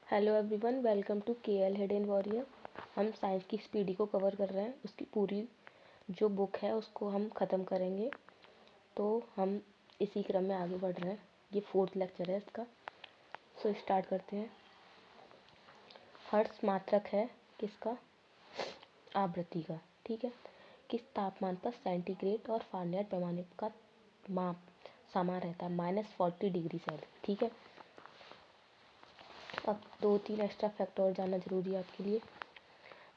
Hello everyone, welcome to KL hidden warrior. हम science की speedy को कवर कर रहे हैं। उसकी पूरी जो बुक है उसको हम ख़त्म करेंगे, तो हम इसी क्रम में आगे बढ़ रहे हैं। ये 4th लेक्चर है इसका। सो स्टार्ट करते हैं। हर्ट्ज मात्रक है किसका? आवृत्ति का। ठीक है। किस तापमान पर सेंटीग्रेड और फ़ारेनहाइट पैमाने का माप समान रहता है? -40 डिग्री सेल्सियस। ठीक है। अब 2-3 एक्स्ट्रा फैक्ट और जानना जरूरी है आपके लिए।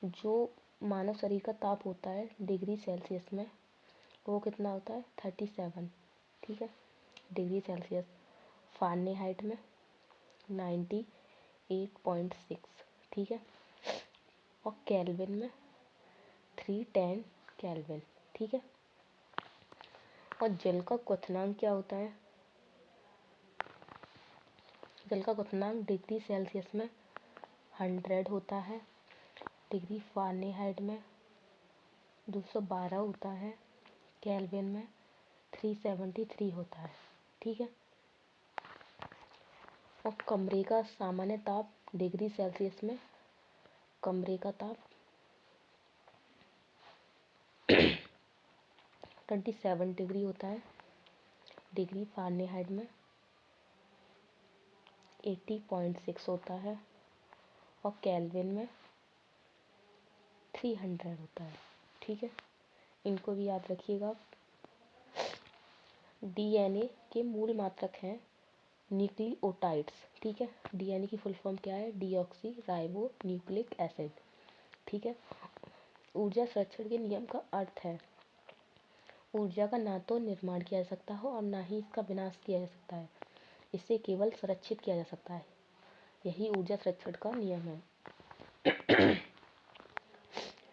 जो मानव शरीर का ताप होता है डिग्री सेल्सियस में, वो कितना होता है? 37। ठीक है, डिग्री सेल्सियस। फ़ारेनहाइट में 98.6। ठीक है। और केल्विन में 310 केल्विन। ठीक है। और जल का क्वथनांक क्या होता है? जल का क्वथनांक डिग्री सेल्सियस में 100 होता है, डिग्री फ़ारेनहाइट में 212 होता है, केल्विन में 373 होता है। ठीक है। और कमरे का सामान्य ताप डिग्री सेल्सियस में, कमरे का ताप 27 डिग्री होता है, डिग्री फ़ारेनहाइट में 80.6 होता है, और केल्विन में 300 होता है। ठीक है, इनको भी याद रखिएगा। डीएनए के मूल मात्रक हैं न्यूक्लियोटाइड्स। ठीक है। डीएनए की फुल फॉर्म क्या है? Deoxy ribo nucleic acid. ठीक है। ऊर्जा संरक्षण के नियम का अर्थ है ऊर्जा का ना तो निर्माण किया जा सकता हो और ना ही इसका विनाश किया जा सकता है। इसे केवल संरक्षित किया जा सकता है। यही ऊर्जा संरक्षण का नियम है।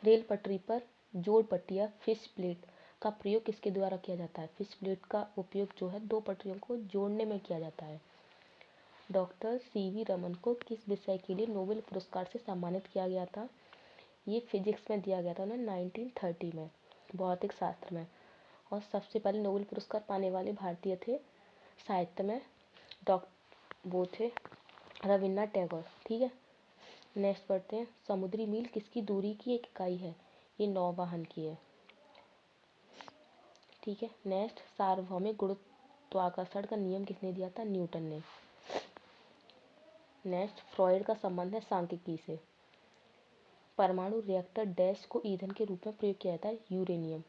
रेल पटरी पर जोड़ पट्टी या फिश प्लेट का प्रयोग किसके द्वारा किया जाता है? फिश प्लेट का उपयोग जो है दो पटरियों को जोड़ने में किया जाता है। डॉक्टर सीवी रमन को किस विषय के लिए नोबेल पुरस्कार से सम्मानित किया गया था? ये फिजिक्स में दिया गया था उन्हें 1930 में, भौतिक शास्त्र में। और सबसे पहले नोबेल पुरस्कार पाने वाले भारतीय थे साहित्य में, वो थे रविन्द्रनाथ टैगोर। ठीक है। नेक्स्ट पढ़ते हैं। समुद्री मील किसकी दूरी की एक इकाई है? ये नौवहन की है। ठीक है। नेक्स्ट, सार्वभौमिक गुरुत्वाकर्षण का नियम किसने दिया था? न्यूटन ने। नेक्स्ट, फ्रॉइड का संबंध है सांख्यिकी से। परमाणु रिएक्टर डैश को ईंधन के रूप में प्रयोग किया जाता है? यूरेनियम।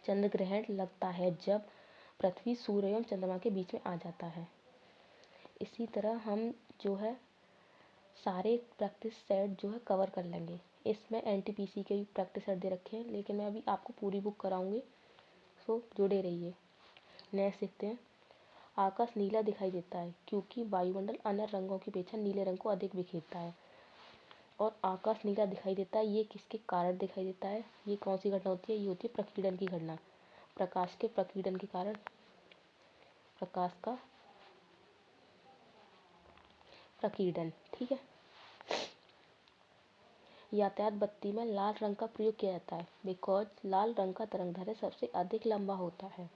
चंद्र ग्रहण लगता है जब पृथ्वी सूर्य एवं चंद्रमा के बीच में आ जाता है। इसी तरह हम जो है सारे प्रैक्टिस सेट जो है कवर कर लेंगे। इसमें एनटीपीसी के भी प्रैक्टिस सेट दे रखे हैं, लेकिन मैं अभी आपको पूरी बुक कराऊंगी, सो जुड़े रहिए। नेक्स्ट देखते हैं। आकाश नीला दिखाई देता है क्योंकि वायुमंडल अन्य रंगों की अपेक्षा नीले रंग को अधिक बिखेरता है। और आकाश नीला दिखाई देता है, ये किसके कारण दिखाई देता है? ये कौन सी घटना होती है? ये होती है प्रकीर्णन की घटना। प्रकाश के प्रकीर्णन के कारण प्रकाश का प्रकीर्णन। ठीक है। यातायात बत्ती में लाल रंग का प्रयोग किया जाता है बिकॉज लाल रंग का तरंगदैर्घ्य सबसे अधिक लंबा होता है।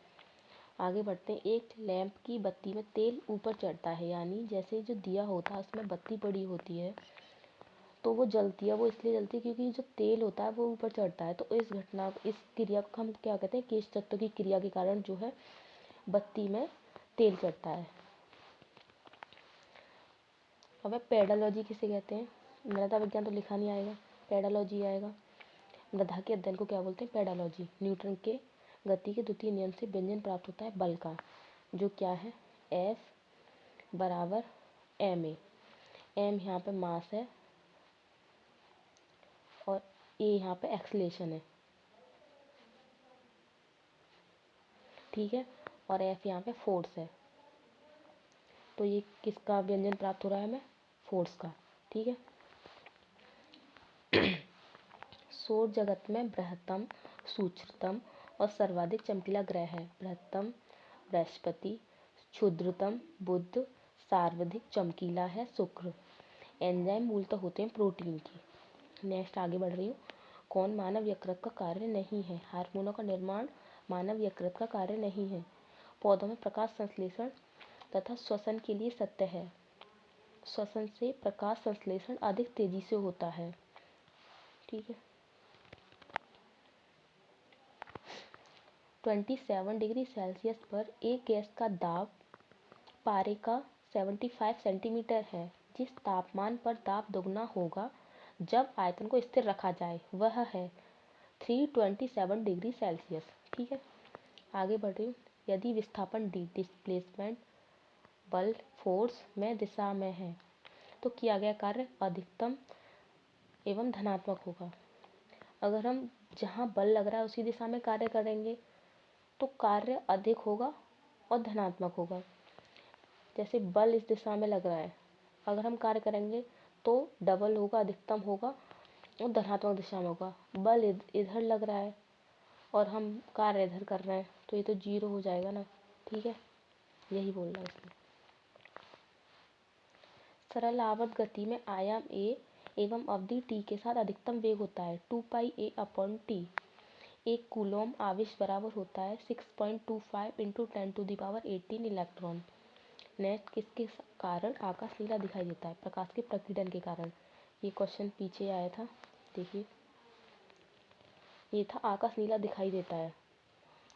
आगे बढ़ते हैं। एक लैंप की बत्ती में तेल ऊपर चढ़ता है, यानी जैसे जो दिया होता है उसमें बत्ती पड़ी होती है तो वो जलती है। वो इसलिए जलती है क्योंकि जो तेल होता है वो ऊपर चढ़ता है। तो इस घटना, इस क्रिया को हम क्या कहते हैं? केश तत्व की क्रिया के कारण जो है बत्ती में तेल चढ़ता है। अब पेडालॉजी किसे कहते हैं? मृदा विज्ञान तो लिखा नहीं आएगा, पेडालॉजी आएगा। मृदा के अध्ययन को क्या बोलते हैं? पेडालॉजी। न्यूटन के गति के द्वितीय नियम से व्यंजन प्राप्त होता है बल का, जो क्या है? F बराबर ma। m यहाँ पे मास है और a यहाँ पे एक्सलेशन है। ठीक है। और F यहाँ पे फोर्स है। तो ये किसका व्यंजन प्राप्त हो रहा है हमें? फोर्स का। ठीक है। सौर जगत में बृहत्तम, सूक्ष्मतम और सर्वाधिक चमकीला ग्रह है। बृहत्तम बृहस्पति, क्षुद्रतम बुध, सर्वाधिक चमकीला है शुक्र। एंजाइम मूलतः होते हैं प्रोटीन की। नेक्स्ट आगे बढ़ रही हूँ। कौन मानव यकृत का कार्य नहीं है? हार्मोनों का निर्माण मानव यकृत का कार्य नहीं है। पौधों में प्रकाश संश्लेषण तथा श्वसन के लिए सत्य है। श्वसन से प्रकाश संश्लेषण अधिक तेजी से होता है। ठीक है। 27 डिग्री सेल्सियस पर एक गैस का दाब पारे का 75 सेंटीमीटर है। जिस तापमान पर दाब दोगुना होगा जब आयतन को स्थिर रखा जाए वह है 327 डिग्री सेल्सियस। ठीक है, आगे बढ़ रही हूँ। यदि विस्थापन डी डिस्प्लेसमेंट बल फोर्स में दिशा में है तो किया गया कार्य अधिकतम एवं धनात्मक होगा। अगर हम जहाँ बल लग रहा है उसी दिशा में कार्य करेंगे तो कार्य अधिक होगा और धनात्मक होगा। जैसे बल इस दिशा में लग रहा है, अगर हम कार्य करेंगे तो डबल होगा, अधिकतम होगा और धनात्मक दिशा में होगा। बल इधर लग रहा है और हम कार्य इधर कर रहे हैं तो ये तो 0 हो जाएगा ना। ठीक है, यही बोल रहा है इसमें। सरल आवर्त गति में आयाम a एवं अवधि t के साथ अधिकतम वेग होता है 2πa/t। एक कूलॉम आवेश बराबर होता है 6.25 × 10⁻18 इलेक्ट्रॉन। नेक्स्ट, किसके कारण आकाश नीला दिखाई देता है? प्रकाश के प्रकीर्णन के कारण। ये क्वेश्चन पीछे आया था, देखिए ये था आकाश नीला दिखाई देता है।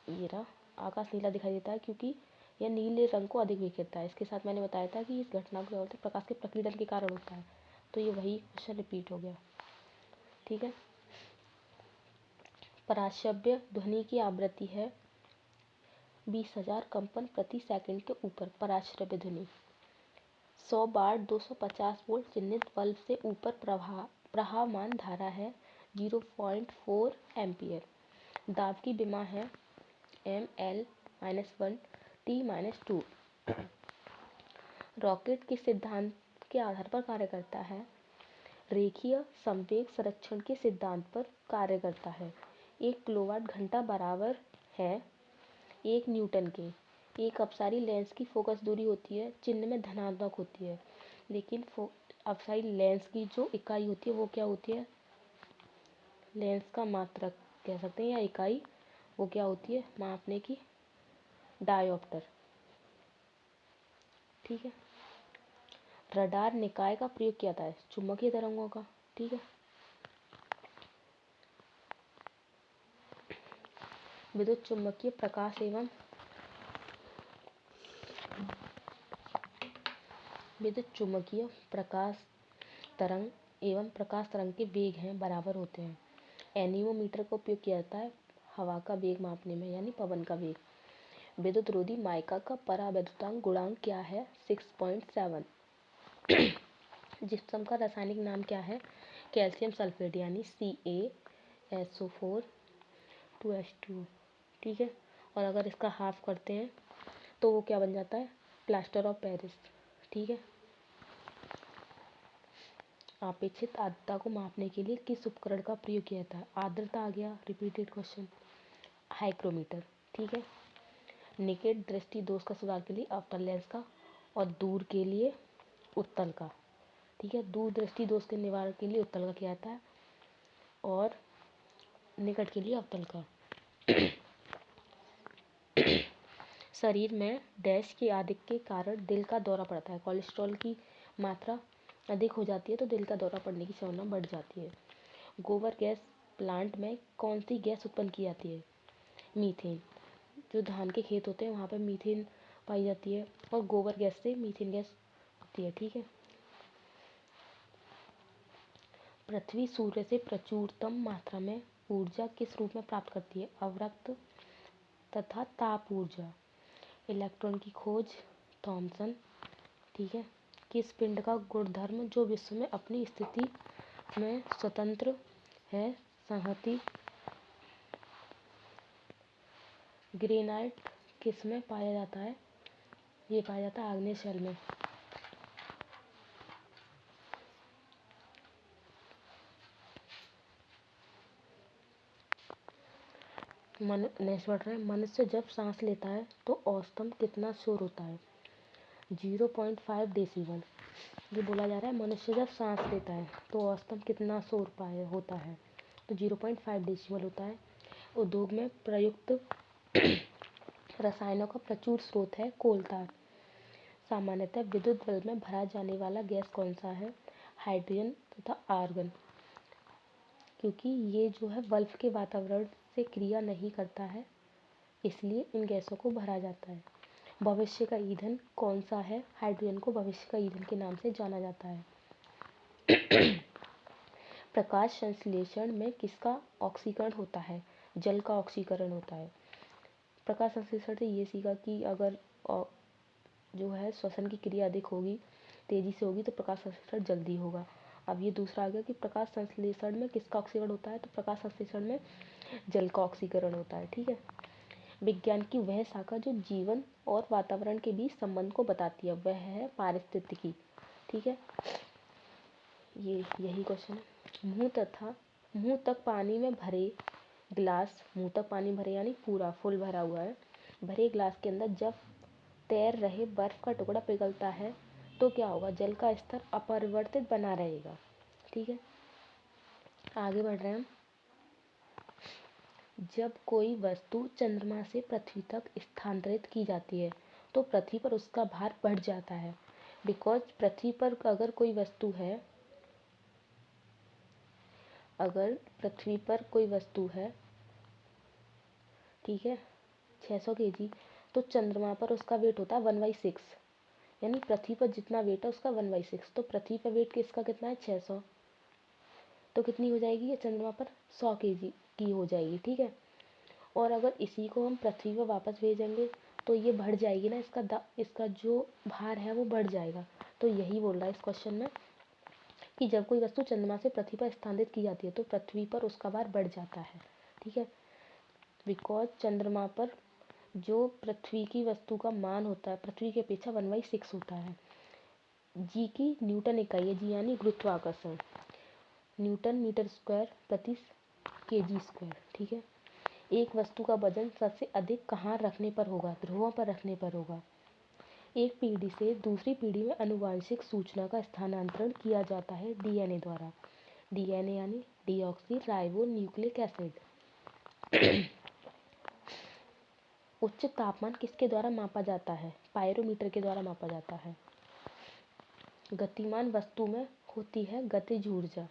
ये रहा, आकाश नीला दिखाई देता है क्योंकि यह नीले रंग को अधिक विखिरता है। इसके साथ मैंने बताया था कि इस घटना को क्या बोलते हैं? प्रकाश के प्रकीर्णन के कारण होता है। तो ये वही क्वेश्चन रिपीट हो गया। ठीक है। पराश्रव्य ध्वनि की आवृत्ति है 20,000 कंपन प्रति सेकंड के ऊपर। पराश्रव्य ध्वनि 100 वाट 250 वोल्ट चिह्नित बल्ब से ऊपर प्रवाहमान धारा है 0.4 एम्पियर। दाब की विमा है ml-1 t-2। रॉकेट किस सिद्धांत के आधार पर कार्य करता है? रेखीय संवेग संरक्षण के सिद्धांत पर कार्य करता है। 1 किलोवाट घंटा बराबर है 1 न्यूटन के। एक अपसारी लेंस की फोकस दूरी होती है, चिन्ह में धनात्मक होती है, लेकिन अपसारी लेंस की जो इकाई होती है वो क्या होती है? लेंस का मात्रक कह सकते हैं या इकाई, वो क्या होती है मापने की? डायोप्टर। ठीक है। रडार निकाय का प्रयोग किया जाता है चुंबकीय तरंगों का। ठीक है। विद्युत चुम्बकीय प्रकाश एवं विद्युत चुम्बकीय प्रकाश तरंग एवं प्रकाश तरंग के वेग हैं बराबर होते हैं। एनीमोमीटर का उपयोग किया जाता है हवा का वेग मापने में, यानी पवन का वेग। विद्युत रोधी माइका का परावैद्युतांक गुणांक क्या है? 6.7। जिप्सम का रासायनिक नाम क्या है? कैल्शियम सल्फेट, यानी CaSO4 2H2। ठीक है। और अगर इसका हाफ करते हैं तो वो क्या बन जाता है? Plaster of Paris. ठीक है। अपेक्षित आर्द्रता को मापने के लिए किस उपकरण का प्रयोग किया जाता है? आर्द्रता आ गया, रिपीटेड क्वेश्चन। हाइग्रोमीटर। ठीक है। निकट दृष्टि दोष का सुधार के लिए अवतल लेंस का और दूर के लिए उत्तल का। ठीक है। दूर दृष्टि दोष के निवारण के लिए उत्तल का किया जाता है और निकट के लिए अवतल का। शरीर में डैश के अधिक के कारण दिल का दौरा पड़ता है। कोलेस्ट्रॉल की मात्रा अधिक हो जाती है तो दिल का दौरा पड़ने की संभावना बढ़ जाती है। गोबर गैस प्लांट में कौन सी गैस उत्पन्न की जाती है? मीथेन। जो धान के खेत होते हैं वहाँ पे मीथेन पाई जाती है और गोबर गैस से मीथेन गैस होती है। ठीक है। पृथ्वी सूर्य से प्रचुरतम मात्रा में ऊर्जा किस रूप में प्राप्त करती है? अवरक्त तथा ताप ऊर्जा। इलेक्ट्रॉन की खोज थॉमसन। ठीक है। किस पिंड का गुणधर्म जो विश्व में अपनी स्थिति में स्वतंत्र है? संहति। ग्रेनाइट किस में पाया जाता है? ये पाया जाता है आग्नेय शेल में। नेक्स्ट बढ़ रहे हैं। मनुष्य जब सांस लेता है तो औसतन कितना शोर होता है? 0.5 डेसिबल। ये बोला जा रहा है मनुष्य जब सांस लेता है तो औसतन कितना शोर होता है? तो 0.5 डेसिबल होता है। उद्योग में प्रयुक्त रसायनों का प्रचुर स्रोत है कोलतार। सामान्यतः विद्युत बल्ब में भरा जाने वाला गैस कौन सा है? हाइड्रोजन तथा आर्गन, क्योंकि ये जो है बल्ब के वातावरण से क्रिया नहीं करता है, इसलिए इन गैसों को भरा जाता है। भविष्य का ईंधन कौन सा है? हाइड्रोजन को भविष्य का ईंधन के नाम से जाना जाता है। प्रकाश संश्लेषण में किसका ऑक्सीकरण होता है? जल का ऑक्सीकरण होता है। प्रकाश संश्लेषण से ये सीखा कि अगर जो है श्वसन की क्रिया अधिक होगी, तेजी से होगी, तो प्रकाश संश्लेषण जल्दी होगा। अब ये दूसरा आ गया कि प्रकाश संश्लेषण में किसका ऑक्सीकरण होता है? तो प्रकाश संश्लेषण में जल का ऑक्सीकरण होता है। ठीक है। विज्ञान की वह शाखा जो जीवन और वातावरण के बीच संबंध को बताती है, वह है पारिस्थितिकी। ठीक है, ये यही क्वेश्चन है। मुंह तक पानी में भरे गिलास, मुंह तक पानी भरे यानी पूरा फुल भरा हुआ है, भरे गिलास के अंदर जब तैर रहे बर्फ का टुकड़ा पिघलता है तो क्या होगा? जल का स्तर अपरिवर्तित बना रहेगा। ठीक है, आगे बढ़ रहे हैं हम। जब कोई वस्तु चंद्रमा से पृथ्वी तक स्थानांतरित की जाती है तो पृथ्वी पर उसका भार बढ़ जाता है। बिकॉज पृथ्वी पर अगर कोई वस्तु है, अगर पृथ्वी पर कोई वस्तु है, ठीक है, 600 kg, तो चंद्रमा पर उसका वेट होता है 1/6, यानी पृथ्वी पर जितना वेट है उसका 1/6। तो पृथ्वी पर वेट किसका कितना है? 600, तो कितनी हो जाएगी ये? चंद्रमा पर 100 kg की हो जाएगी। ठीक है, और अगर इसी को हम पृथ्वी पर वापस भेजेंगे तो ये बढ़ जाएगी ना, इसका जो भार है वो बढ़ जाएगा। तो यही बोल रहा है इस क्वेश्चन में कि जब कोई वस्तु चंद्रमा से पृथ्वी पर स्थानांतरित की जाती है तो पृथ्वी पर उसका भार बढ़ जाता है। ठीक है, बिकॉज चंद्रमा पर जो पृथ्वी की वस्तु का मान होता है पृथ्वी की अपेक्षा 1/6 होता है। जी की न्यूटन इकाई है, जी यानी गुरुत्वाकर्षण, न्यूटन मीटर स्क्वायर प्रति केजी स्क्वायर। ठीक है, एक वस्तु का वजन सबसे अधिक कहाँ रखने पर होगा? ध्रुवों पर रखने पर होगा। एक पीढ़ी से दूसरी पीढ़ी में आनुवांशिक सूचना का स्थानांतरण किया जाता है डीएनए द्वारा। डीएनए यानी डीऑक्सी राइबो न्यूक्लिक एसिड। उच्च तापमान किसके द्वारा मापा जाता है? पायरोमीटर के द्वारा मापा जाता है। गतिमान वस्तु में होती है गतिज ऊर्जा।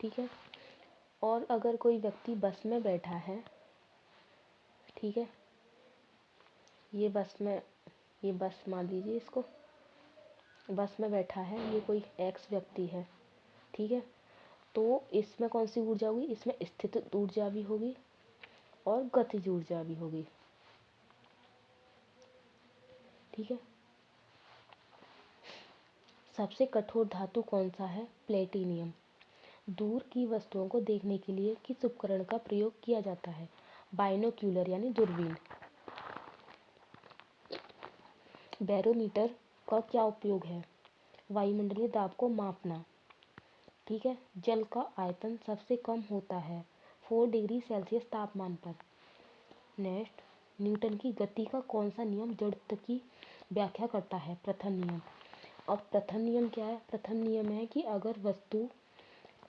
ठीक है, और अगर कोई व्यक्ति बस में बैठा है, ठीक है, ये बस मान लीजिए इसको, बस में बैठा है ये कोई एक्स व्यक्ति है। ठीक है, तो इसमें कौन सी ऊर्जा होगी? इसमें स्थित ऊर्जा भी होगी और गतिज ऊर्जा भी होगी। ठीक है, सबसे कठोर धातु कौन सा है? प्लेटिनियम। दूर की वस्तुओं को देखने के लिए किस उपकरण का प्रयोग किया जाता है? बाइनोक्यूलर यानी दूरबीन। बैरोमीटर का क्या उपयोग है? वायुमंडलीय दाब को मापना। ठीक है, जल का आयतन सबसे कम होता है 4 डिग्री सेल्सियस तापमान पर। नेक्स्ट, न्यूटन की गति का कौन सा नियम जड़त्व की व्याख्या करता है? प्रथम नियम। अब प्रथम नियम क्या है? प्रथम नियम है कि अगर वस्तु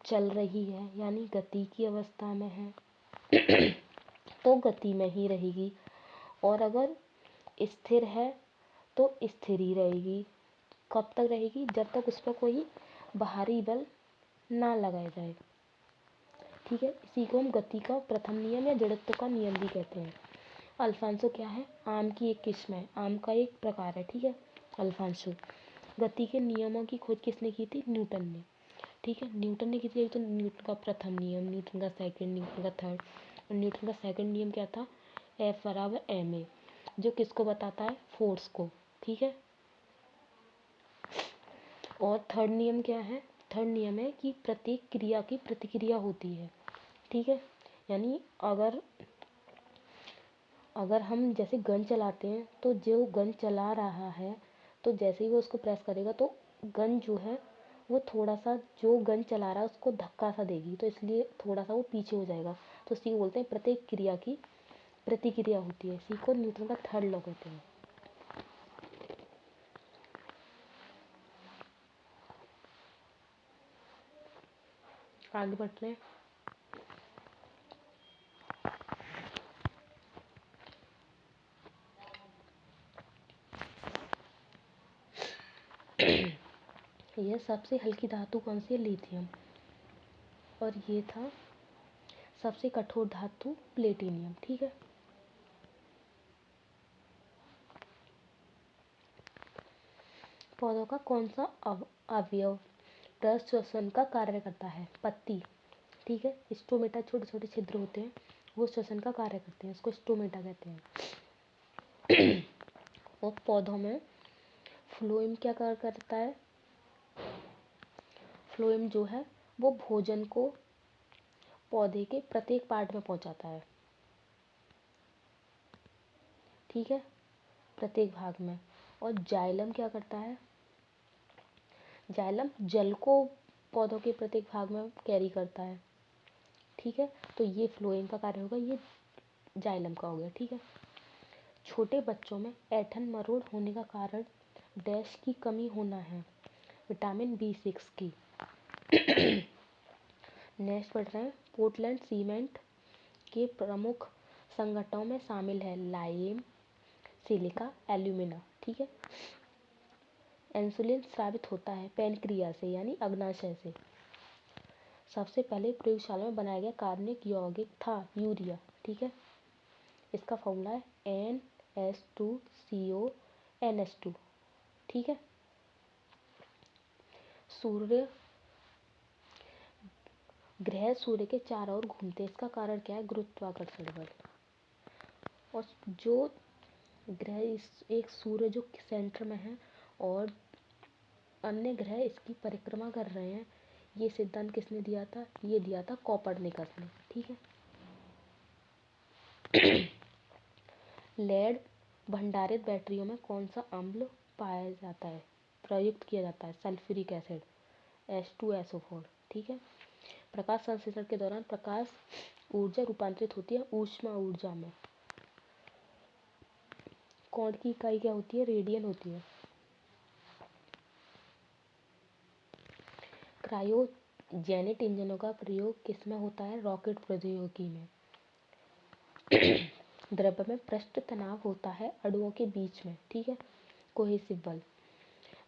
चल रही है यानी गति की अवस्था में है तो गति में ही रहेगी, और अगर स्थिर है तो स्थिर ही रहेगी। कब तक रहेगी? जब तक उस पर कोई बाहरी बल ना लगाया जाए। ठीक है, इसी को हम गति का प्रथम नियम या जड़त्व का नियम भी कहते हैं। अल्फांसो क्या है? आम की एक किस्म है, आम का एक प्रकार है। ठीक है, अल्फांसो। गति के नियमों की खोज किसने की थी? न्यूटन ने। ठीक है, न्यूटन ने की थी। तो न्यूटन का प्रथम नियम, न्यूटन का सेकंड, न्यूटन का थर्ड। और न्यूटन का सेकंड नियम क्या था? F=ma, जो किसको बताता है? फोर्स को। ठीक है, और थर्ड नियम क्या है? थर्ड नियम है कि प्रत्येक क्रिया की प्रतिक्रिया होती है। ठीक है, यानी अगर हम जैसे गन चलाते हैं तो जो गन चला रहा है तो जैसे ही वो उसको प्रेस करेगा तो गन जो है वो थोड़ा सा, जो गन चला रहा है उसको धक्का सा देगी, तो इसलिए थोड़ा सा वो पीछे हो जाएगा। तो इसी को बोलते हैं प्रत्येक क्रिया की प्रतिक्रिया होती है। इसी को न्यूटन का थर्ड लॉ कहते हैं। आगे बढ़ते हैं। यह सबसे हल्की धातु कौन सी है? लिथियम। और ये था सबसे कठोर धातु प्लेटिनियम। ठीक है। पौधों का कौन सा अवयव रस श्वसन का कार्य करता है? पत्ती। ठीक है। स्टोमेटा, छोटे छोटे छिद्र होते हैं, वो श्वसन का कार्य करते हैं, उसको स्टोमेटा कहते हैं। और पौधों में फ्लोएम क्या कार्य करता है? फ्लोएम जो है वो भोजन को पौधे के प्रत्येक पार्ट में पहुंचाता है। ठीक है, प्रत्येक भाग में। और जाइलम क्या करता है? जाइलम जल को पौधों के प्रत्येक भाग में कैरी करता है। ठीक है, तो ये फ्लोएम का कार्य होगा, ये जाइलम का हो गया। ठीक है। छोटे बच्चों में ऐंठन मरोड़ होने का कारण डैश की कमी होना है? विटामिन B6 की। नेक्स्ट पढ़ रहे हैं, पोर्टलैंड सीमेंट के प्रमुख संगठनों में शामिल है लाइम, सिलिका, एल्यूमिना। ठीक है। इंसुलिन स्रावित होता है पैनक्रिया से यानी अग्नाशय से। सबसे पहले प्रयोगशाला में बनाया गया कार्बनिक यौगिक था यूरिया। ठीक है। इसका फॉर्मूला है NS2CO NH2। ठीक है। सूर्य ग्रह सूर्य के चारों ओर घूमते हैं, इसका कारण क्या है? गुरुत्वाकर्षण बल। और जो ग्रह एक सूर्य जो सेंटर में है और अन्य ग्रह इसकी परिक्रमा कर रहे हैं, ये सिद्धांत किसने दिया था? ये दिया था कोपरनिकस ने। ठीक है। लेड भंडारित बैटरियों में कौन सा अम्ल पाया जाता है, प्रयुक्त किया जाता है? Sulphuric acid H2SO4। ठीक है। प्रकाश संश्लेषण के दौरान प्रकाश ऊर्जा रूपांतरित होती है ऊष्मा ऊर्जा में। कोण की इकाई क्या होती है? रेडियन होती है। क्रायोजेनिक इंजनों का प्रयोग किसमें होता है? रॉकेट प्रौद्योगिकी में। द्रव्य में पृष्ठ तनाव होता है अणुओं के बीच में। ठीक है, कोहेसिव बल।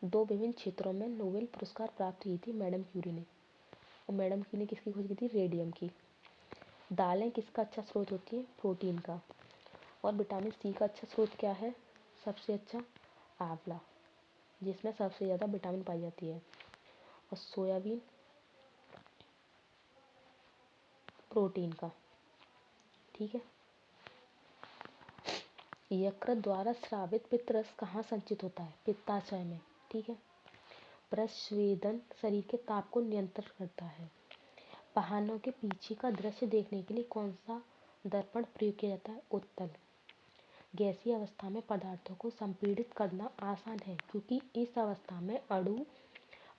दो विभिन्न क्षेत्रों में नोबेल पुरस्कार प्राप्त की थी मैडम क्यूरी ने। और मैडम क्यूरी ने किसकी खोज की थी? रेडियम की। दालें किसका अच्छा स्रोत होती है? प्रोटीन का। और विटामिन C का अच्छा स्रोत क्या है? सबसे अच्छा आंवला, जिसमें सबसे ज़्यादा विटामिन पाई जाती है। और सोयाबीन प्रोटीन का। ठीक है। यकृत द्वारा स्रावित पित्तरस कहाँ संचित होता है? पित्ताशय में। ठीक है। प्रस्वेदन शरीर के ताप को नियंत्रित करता है। वाहनों के पीछे का दृश्य देखने के लिए कौन सा दर्पण प्रयोग किया जाता है? उत्तल। गैसीय अवस्था में पदार्थों को संपीड़ित करना आसान है क्योंकि इस अवस्था में अणु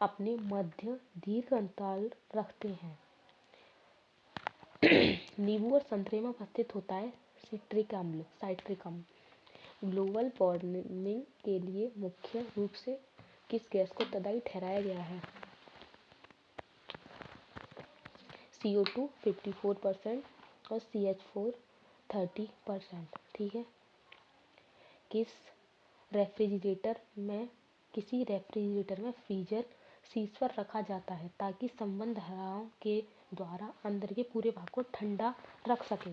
अपने मध्य दीर्घ अंतराल रखते हैं। नींबू और संतरे में उपस्थित होता है सिट्रिक अम्ल। ग्लोबल वार्मिंग के लिए मुख्य रूप से किस गैस को उत्तरदायी ठहराया गया है? CO2 54% और CH4 30%। ठीक है। किसी रेफ्रिजरेटर में फ्रीजर शीर्ष पर रखा जाता है ताकि संबंध धाराओं के द्वारा अंदर के पूरे भाग को ठंडा रख सके।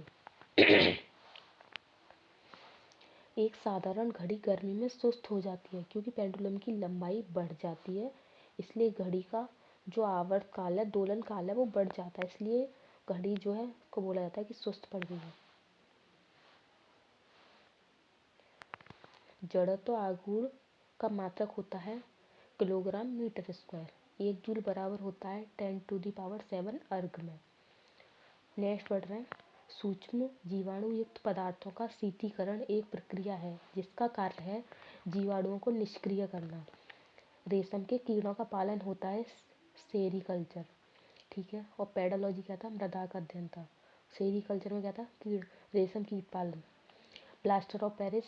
एक साधारण घड़ी गर्मी में सुस्त हो जाती है क्योंकि पेंडुलम की लंबाई बढ़ जाती है, इसलिए घड़ी का जो आवर्त काल है, दोलन काल है, वो बढ़ जाता है, इसलिए घड़ी जो है उसको बोला जाता है कि सुस्त पड़ गई है। जड़त्व आघूर्ण का मात्रक होता है किलोग्राम मीटर स्क्वायर। 1 जूल बराबर होता है 10⁷ अर्ग में। नेक्स्ट पढ़ रहे हैं, सूक्ष्म जीवाणु युक्त पदार्थों का शीतलीकरण एक प्रक्रिया है जिसका कार्य है जीवाणुओं को निष्क्रिय करना। रेशम के कीड़ों का पालन होता है सेरीकल्चर। ठीक है। और पेडोलॉजी क्या था? मृदा का अध्ययन था। सेरीकल्चर में क्या था? रेशम कीट पालन। प्लास्टर ऑफ पेरिस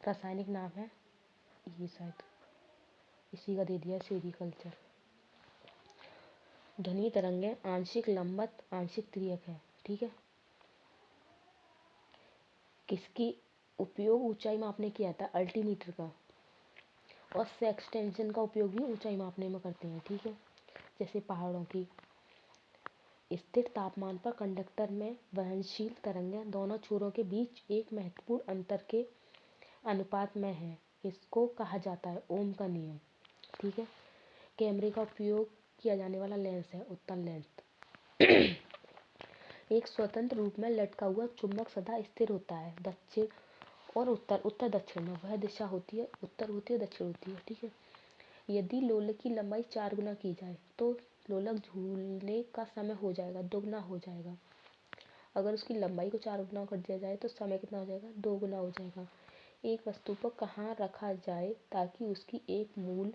रासायनिक नाम है, ये शायद इसी का दे दिया सेरीकल्चर। ध्वनि तरंगें आंशिक लंबवत आंशिक तिर्यक है। ठीक है। किसकी उपयोग ऊंचाई मापने किया था? अल्टीमीटर का। और से एक्सटेंशन का उपयोग भी ऊंचाई मापने में करते हैं, ठीक है। जैसे पहाड़ों की स्थिर तापमान पर कंडक्टर में वहनशील तरंगें दोनों छोरों के बीच एक महत्वपूर्ण अंतर के अनुपात में है। इसको कहा जाता है ओम का नियम, ठीक है। कैमरे का उपयोग किया जाने वाला लेंस है उत्तल लेंस। एक स्वतंत्र रूप में लटका हुआ चुंबक सदा स्थिर होता है। दक्षिण और उत्तर, उत्तर दक्षिण में वह दिशा होती है, उत्तर होती है दक्षिण होती है, ठीक है। यदि लोलक की लंबाई 4 गुना की जाए तो लोलक झूलने का समय हो जाएगा, दोगुना हो जाएगा। अगर उसकी लंबाई को 4 गुना कर दिया जाए तो समय कितना हो जाएगा, 2 गुना हो जाएगा। एक वस्तु को कहाँ रखा जाए ताकि उसकी एक मूल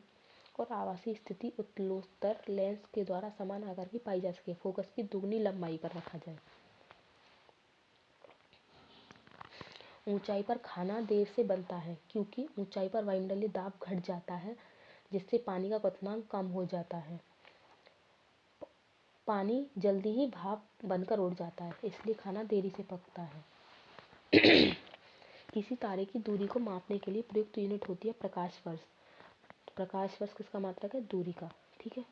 और आवासीय स्थिति उत्तलोत्तर लेंस के द्वारा समान आकार की पाई जा सके। फोकस की दुगनी लंबाई पर रखा जाए। ऊंचाई पर खाना देर से बनता है क्योंकि ऊंचाई पर वायुमंडलीय दाब घट जाता है, जिससे पानी का क्वथनांक कम हो जाता है। पानी जल्दी ही भाप बनकर उड़ जाता है, इसलिए खाना देरी से पकता है। किसी तारे की दूरी को मापने के लिए प्रयुक्त यूनिट होती है प्रकाश वर्ष। प्रकाश वर्ष किसका मात्रक है, दूरी का, ठीक है।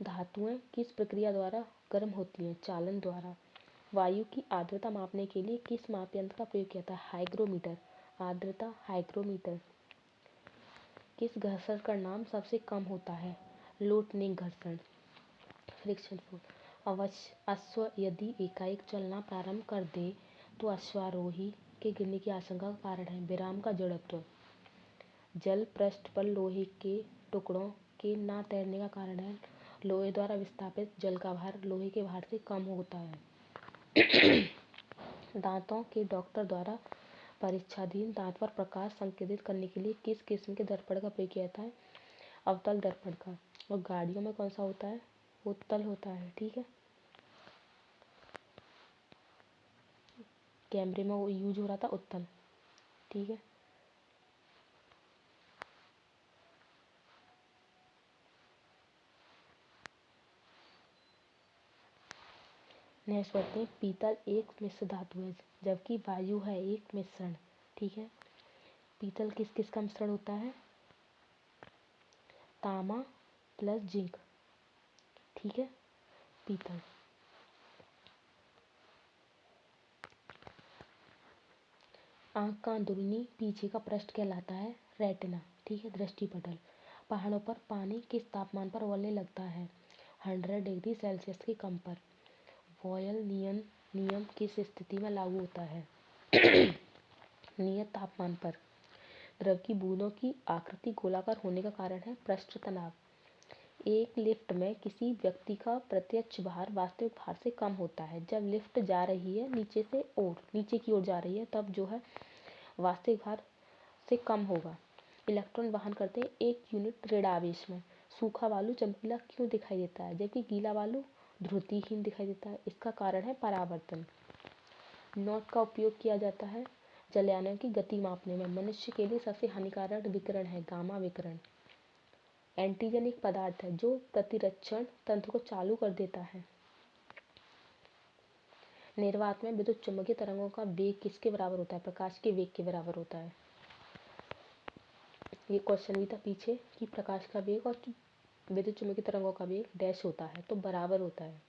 धातुएं किस प्रक्रिया द्वारा गर्म होती हैं, चालन द्वारा। वायु की आर्द्रता मापने के लिए किस माप यंत्र का प्रयोग किया जाता है, हाइग्रोमीटर। आर्द्रता हाइग्रोमीटर। किस घर्षण का नाम सबसे कम होता है, लोटनिक घर्षण, फ्रिक्शन फोर्स। अश्व यदि एकाएक चलना प्रारंभ कर दे तो अश्वारोही के गिरने की आशंका का कारण है, विराम का जड़त्व। जल पृष्ठ पर लोहे के टुकड़ों के ना तैरने का कारण है, लोहे द्वारा विस्थापित जल का भार लोहे के भार से कम होता है। दांतों के डॉक्टर द्वारा परीक्षाधीन दांत पर प्रकाश संकेतित करने के लिए किस किस्म के दर्पण का प्रयोग किया जाता है, अवतल दर्पण का। और गाड़ियों में कौन सा होता है, उत्तल होता है, ठीक है। कैमरे में वो यूज हो रहा था उत्तल, ठीक है। नेक्स्ट पढ़ते हैं। पीतल एक मिश्र धातु है जबकि वायु है एक मिश्रण, ठीक है। पीतल किस किस का मिश्रण होता है, तांबा प्लस जिंक, ठीक है। पीतल आँख का अंदरूनी पीछे का पृष्ठ कहलाता है रेटिना, ठीक है, दृष्टिपटल। पहाड़ों पर पानी किस तापमान पर उबलने लगता है, 100 डिग्री सेल्सियस के कम पर। बॉयल नियम किस स्थिति में लागू होता है, नियत तापमान पर। द्रव की बूंदों की आकृति गोलाकार होने का कारण है पृष्ठ तनाव। एक लिफ्ट में किसी व्यक्ति का प्रत्यक्ष भार वास्तविक भार से कम होता है। जब लिफ्ट जा रही है नीचे की ओर जा रही है तब जो है वास्तविक भार से कम होगा। इलेक्ट्रॉन वहन करते हैं 1 यूनिट ऋण आवेश में। सूखा बालू चमकीला क्यों दिखाई देता है जबकि गीला बालू ध्रुवीहीन दिखाई देता है, इसका कारण है परावर्तन। नोट का उपयोग किया जाता है जलयानों की गति मापने में। मनुष्य के लिए सबसे हानिकारक विकिरण है गामा विकिरण। एंटीजन एक पदार्थ है जो प्रतिरक्षण तंत्र को चालू कर देता है। निर्वात में विद्युत चुम्बकीय तरंगों का वेग किसके बराबर होता है, प्रकाश के वेग के बराबर होता है। ये क्वेश्चन भी था पीछे कि प्रकाश का वेग और विद्युत चुम्बकीय तरंगों का वेग डैश होता है तो बराबर होता है।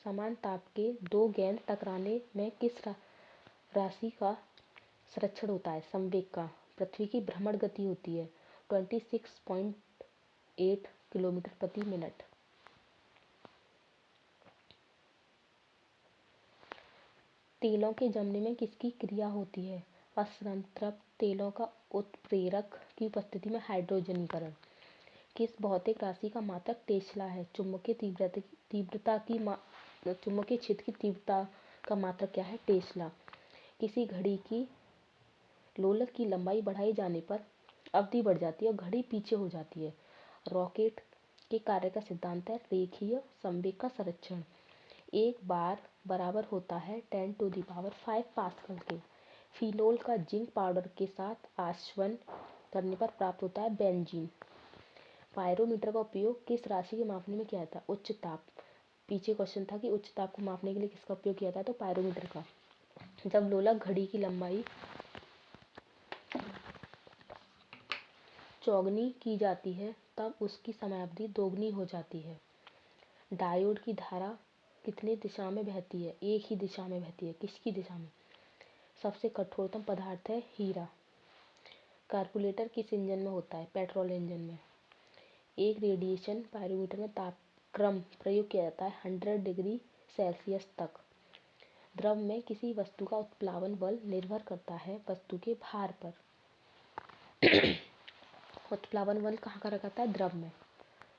समान ताप के दो गेंद टकराने में किस राशि का संरक्षण होता है, संवेग का। पृथ्वी की भ्रमण गति होती है 26.8 किलोमीटर प्रति मिनट। तेलों के जमने में किसकी क्रिया होती है, असंतृप्त तेलों का उत्प्रेरक की उपस्थिति में हाइड्रोजनीकरण। किस भौतिक राशि का मात्रक टेस्ला है, चुंबकीय क्षेत्र की तीव्रता का मात्रक क्या है, टेस्ला। किसी घड़ी की लोलक की लंबाई बढ़ाई जाने पर अवधि बढ़ जाती है और घड़ी पीछे हो जाती है। रॉकेट के कार्य का सिद्धांत है रेखीय संवेग का संरक्षण। एक बार बराबर होता है 10⁵ पास्कल के। फिनोल का जिंक पाउडर के साथ आसवन करने पर प्राप्त होता है बेंजीन। पायरोमीटर का उपयोग किस राशि के मापने में किया जाता है, उच्च ताप। पीछे क्वेश्चन था कि उच्च ताप को मापने के लिए किसका उपयोग किया जाता है, तो पायरोमीटर का। जब लोलक घड़ी की लंबाई चौगुनी की जाती है तब उसकी समयावधि दोगुनी हो जाती है। डायोड की धारा कितनी दिशा में बहती है? एक ही दिशा में बहती है। किसकी दिशा में? सबसे कठोरतम पदार्थ है हीरा। कार्बोरेटर किस इंजन में होता है? पेट्रोल इंजन में। एक रेडिएशन पायरोमीटर में तापक्रम प्रयोग किया जाता है 100 डिग्री सेल्सियस तक। द्रव में किसी वस्तु का उत्प्लावन बल निर्भर करता है वस्तु के भार पर। उत्प्लावन बल कहाँ कार्य करता है? द्रव में।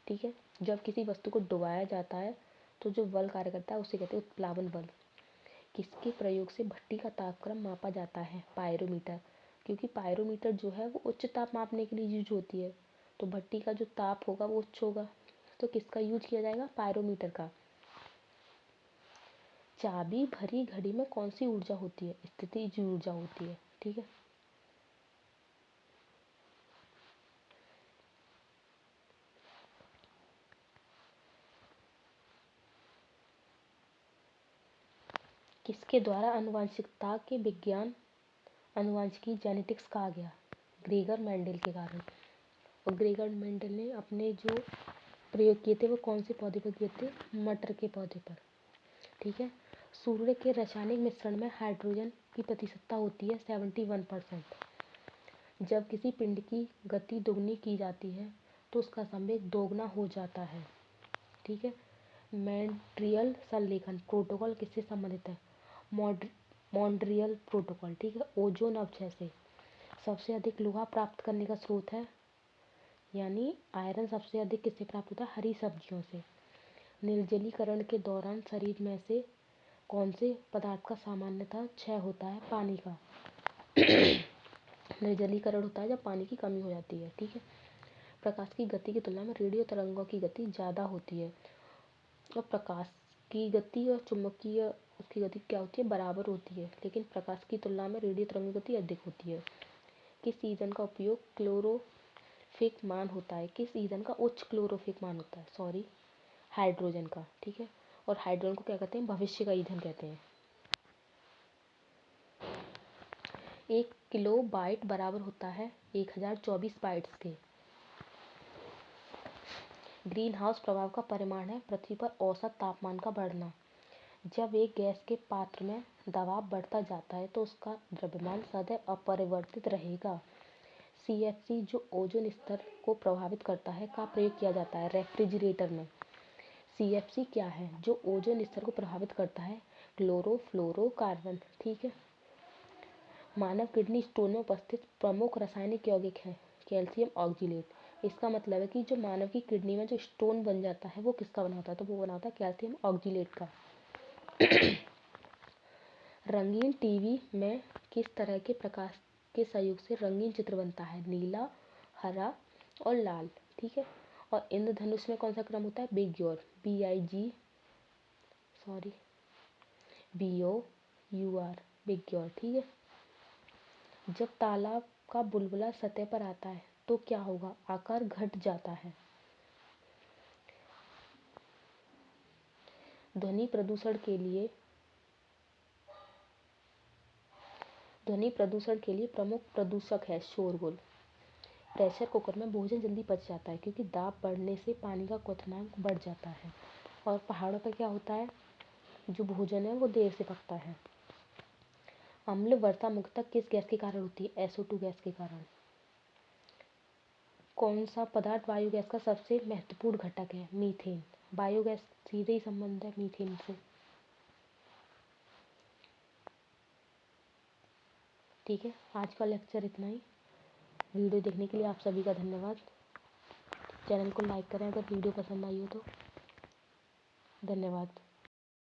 ठीक है। जब किसी वस्तु को डुबाया जाता है तो जो बल कार्य करता है उसे कहते हैं उत्प्लावन बल। किसके प्रयोग से भट्टी का तापक्रम मापा जाता है? पायरोमीटर। क्योंकि पायरोमीटर जो है वो उच्च ताप मापने के लिए यूज होती है, तो भट्टी का जो ताप होगा वो उच्च होगा, तो किसका यूज किया जाएगा? पायरोमीटर का। चाबी भरी घड़ी में कौन सी ऊर्जा होती है? स्थितिज ऊर्जा होती है। ठीक है। किसके द्वारा आनुवंशिकता के विज्ञान आनुवंशिकी जेनेटिक्स कहा गया? ग्रेगर मेंडल के कारण। और ग्रेगर मेंडल ने अपने जो प्रयोग किए थे वो कौन से पौधे पर किए थे? मटर के पौधे पर। ठीक है। सूर्य के रासायनिक मिश्रण में हाइड्रोजन की प्रतिशतता होती है 71%। जब किसी पिंड की गति दोगुनी की जाती है तो उसका संवेग दोगुना हो जाता है। ठीक है। मॉन्ट्रियल संलेखन प्रोटोकॉल किससे संबंधित है? Montreal protocol. ठीक है। ओजोन अपक्षय से सबसे अधिक लोहा प्राप्त करने का स्रोत है, यानी आयरन सबसे अधिक किससे प्राप्त होता है? हरी सब्जियों से। निर्जलीकरण के दौरान शरीर में से कौन से पदार्थ का सामान्यतः क्षय होता है? पानी का। निर्जलीकरण होता है जब पानी की कमी हो जाती है। ठीक है। प्रकाश की गति की तुलना में रेडियो तरंगों की गति ज़्यादा होती है, और प्रकाश की गति और चुंबकीय उसकी गति क्या होती है? बराबर होती है, लेकिन प्रकाश की तुलना में रेडियो तरंगों की गति अधिक होती है। किस ईंधन का उपयोग क्लोरोफिक मान होता है? किस ईंधन का उच्च क्लोरोफिक मान होता है? सॉरी, हाइड्रोजन का। ठीक है। और हाइड्रोजन को क्या कहते हैं? भविष्य का ईंधन कहते हैं। 1 किलो बाइट बराबर होता है 1024 बाइट्स के। ग्रीन हाउस प्रभाव का परिमाण है पृथ्वी पर औसत तापमान का बढ़ना। जब एक गैस के पात्र में दबाव बढ़ता जाता है तो उसका द्रव्यमान सदैव अपरिवर्तित रहेगा। CFC जो ओजोन स्तर को प्रभावित करता है का प्रयोग किया जाता है रेफ्रिजरेटर में। CFC क्या है जो ओजोन स्तर को प्रभावित करता है? क्लोरोफ्लोरोकार्बन। ठीक है। मानव किडनी स्टोन में उपस्थित प्रमुख रासायनिक यौगिक है कैल्शियम ऑक्जिलेट। इसका मतलब है कि जो मानव की किडनी में जो स्टोन बन जाता है वो किसका बना होता है? तो वो बना होता है कैल्शियम ऑक्जिलेट का। रंगीन टीवी में किस तरह के प्रकाश के सहयोग से रंगीन चित्र बनता है? नीला, हरा और लाल। ठीक है। और इंद्रधनुष में कौन सा क्रम होता है? बिग्योर, BIGBOUR, बिग्योर। ठीक है। जब तालाब का बुलबुला सतह पर आता है तो क्या होगा? आकार घट जाता है। ध्वनि प्रदूषण के लिए प्रमुख प्रदूषक है शोरगुल। प्रेशर कुकर में भोजन जल्दी पच जाता है क्योंकि दाब बढ़ने से पानी का क्वथनांक बढ़ जाता है। और पहाड़ों पर क्या होता है? जो भोजन है वो देर से पकता है। अम्ल वर्षा मुख्यतः किस गैस के कारण होती है? SO2 गैस के कारण। कौन सा पदार्थ बायोगैस का सबसे महत्वपूर्ण घटक है? मीथेन। बायोगैस सीधे ही संबंध है मीथेन से। ठीक है। आज का लेक्चर इतना ही। वीडियो देखने के लिए आप सभी का धन्यवाद। चैनल को लाइक करें अगर वीडियो पसंद आई हो तो। धन्यवाद।